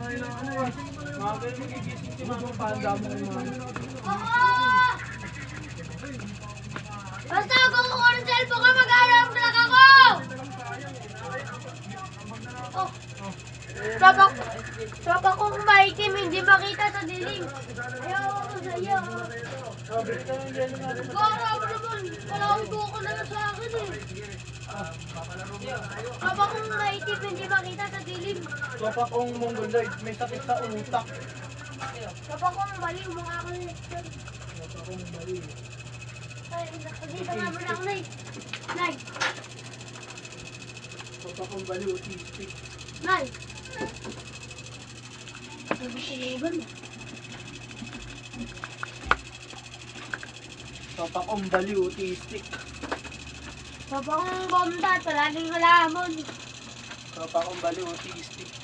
Mga ganun magigising si mama, panda mo naman. Oo! Basta ako kukuha ng cellphone ko, mag-aaral vlog ako! Oh. Tropa kong maitim, hindi makita sa dilim. Ayaw ako sa iyo. Bili ka ng yelo natin. Gara mo naman, palawin ko ako na lang sa akin eh. Tropa kong maitim, hindi makita sa dilim. Tropa kong mongoloid, may sakit sa utak. Tropa kong baliw, mukha ako na. Tropa kong baliw. Ay, nakikita nga mo na ako na eh. Nay, Tropa kong baliw, autistic. Nay. Sabi siniban eh. Tropa kong baliw, autistic. Tropa kong bomba, palaging malamon. Tropa kong baliw, autistic.